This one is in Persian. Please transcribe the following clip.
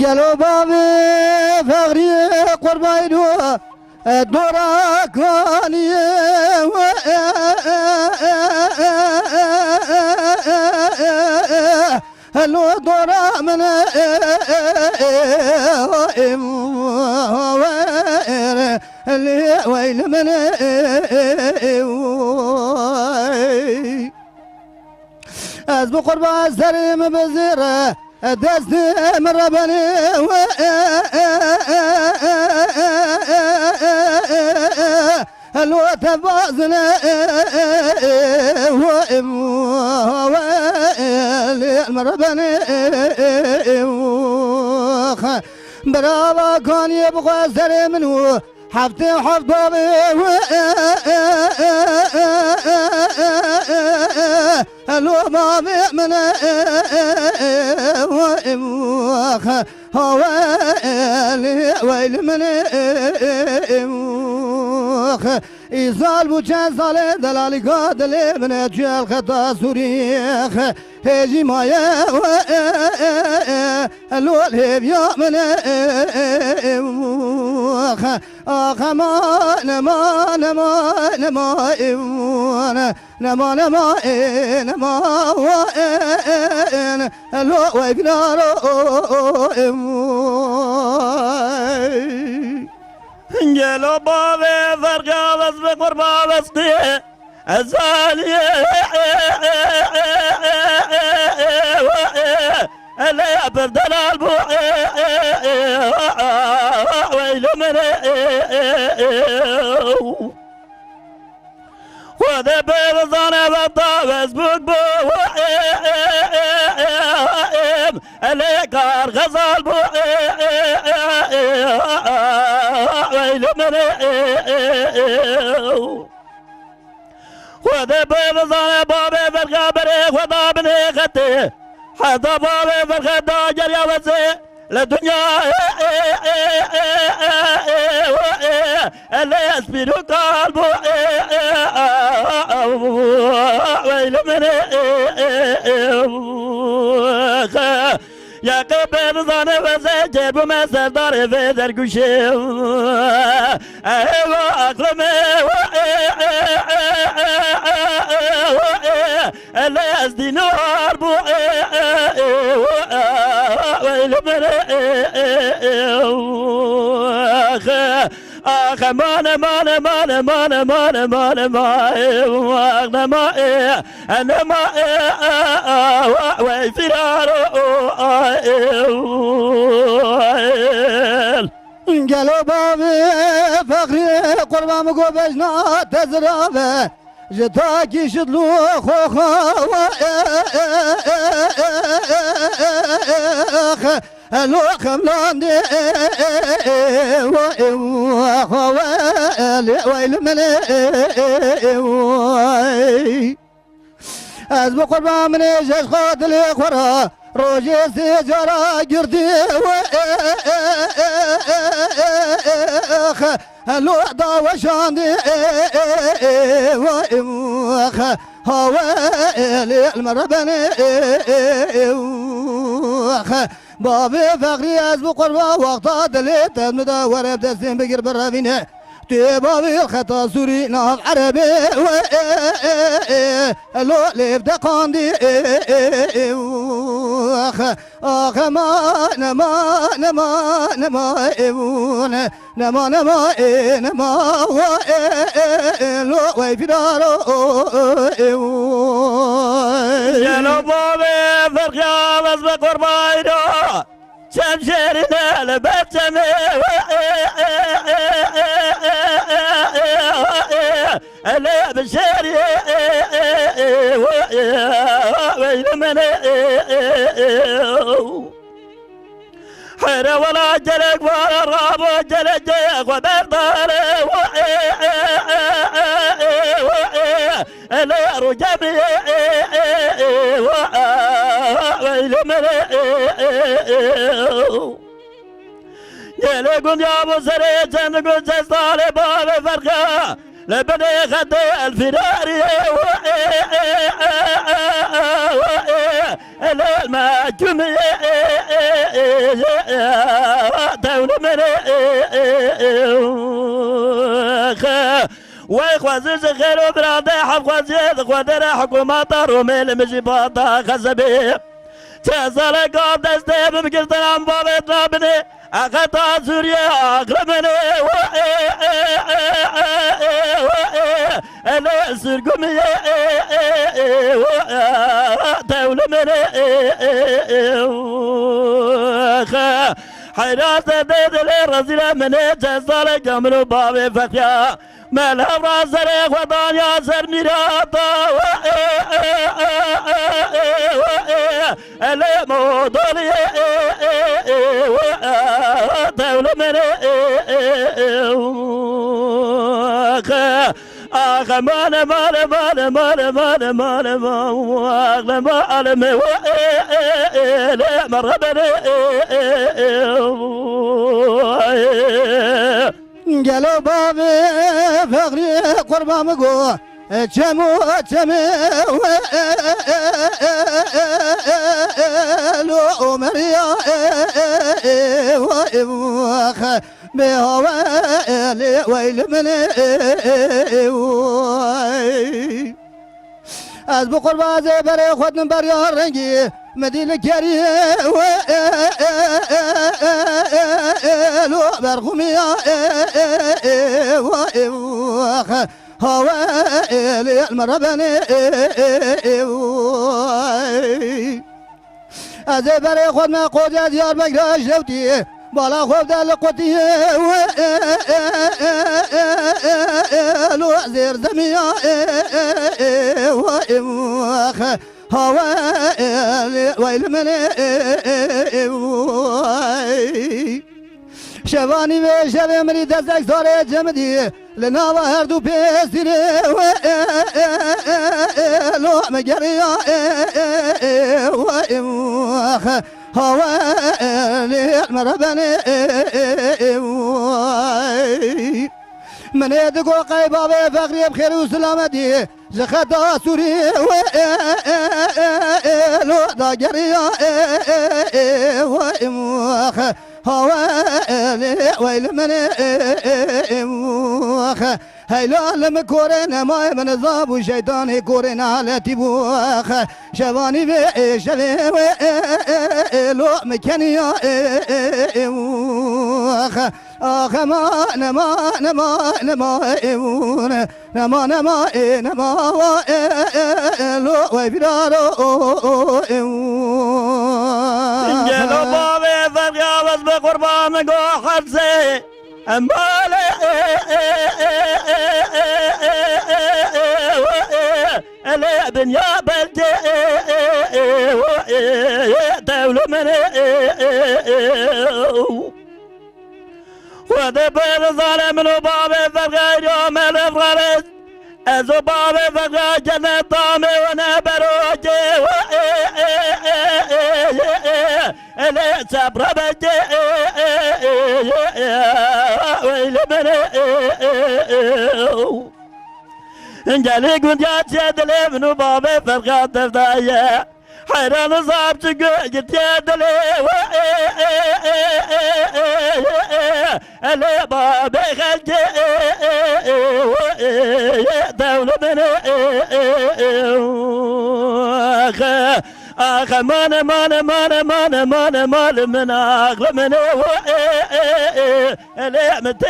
قالوا بابي فغري قربانو دورا كاني هلو دورا من ويل من از بقربان سرم بزيره دست من ربني هلو تبازنا المربني برافا كان يبغى سري منو حفتي حفظي هلو ما بيأمن هو ويل من إيصال بوچن سال دلالی قادل من جل خطا سوريخ هجي مايا لول هبيا من آخ ما نما نما نما نما نما نما لو ويبنارو جلو بابي فرقا بس بقربا بس قيه الزالي اللي بردنا البوع ويل من وذا بيرزانا بطا بس بقبو اللي كار غزال بوع ويل من وذا بيرزانا بابي فرقا بريخ وذا بني خطي حتى بابي فرقا جريا وزي لدنيا اللي يسبيرو قلبو ويل من يا قبل ظن وزي جيب ما سردار في ذا القشي ايوا اقلمي اللي يسدي نار بو ويل من آخ مان مان مان مان مان مان ما أنا ما وفرار قالوا بابي فخري قربان مقوبشنا تزرابه جتاكي شدلو خوخا هلو خملاندي ويل من از بقربان من جش خاطلي خورا روجي سيجارة قردي هلو داوى شاندي هو المربني بابي فقري از بقربا وقتا دليت مدى ورب دستين بقر برافينه بابي الخطا سوري ناف عربي لو ليبدا قاندي اخ ما نما نما نما نما نما نما لو ويفي دارو يا لو بابي فرقا بس بقربايدو شمشيرنا لبتمي لا بشاري ويل من حيرة ولا جلق ولا راب جلق وبردار لا رجبي ويل من يلقون يا ابو سريج نقول جزالي باب فرقه لبني خدي الفراري ما جمع دولة من ويخوازي خير وبرادة حفوازي خوادر حكومات رومي مجيباتا خزبي تزال قاب دستي بمكرتن عن بابت رابني أخطا سوريا أقربني أنا سرقمي دولة من حيرات ديد الرزيلة من تزال قمر بابي فخيا ملها برازرق وطان ياسر ميراتا اللي موضوعي دولة من مال مال مال مال مال مال مال مال مال مرحبا قالوا بابي فقري قربا مقو جمو جمو لو مريا بهوالي ويل من از بقر بازه برای خودم بریار رنگی مدیل کری لو برخومی هوالي المربني از برای خود من قوجه دیار بگراش روتی بالا خوب دل قطی لو زیر زمین هوالي ويل من شوانی و شب مری دستک ساره جمدی لناوا هر دو پیسیره لو مگری هوالي المربني من يدقو قيبا بفقري بخير وسلامتي زخدا سوري لو داقري هوالي ويل من هيلا لم كورنا ما من ذاب وشيطان كورنا على تبوخ شواني في شبي لو مكاني آخ ما نما نما نما نما نما نما لو ويبرارو جلو بابي فرقا بس بقربان قو حرسي أمالي ألا بنيا بلدي دولة من ودبر ظالم بابي فرقا يوم الفرس أزو بابي فرقا جنة طامي وانا بروجي ألا صبر بدي ويل من جالي كنت جات منو بابي فرقا تفدايا حيران صعب تقعد يدلي ألا بابي خلجي دولة من آخ مان مان مان مان مان مان من أغلى من ألا متى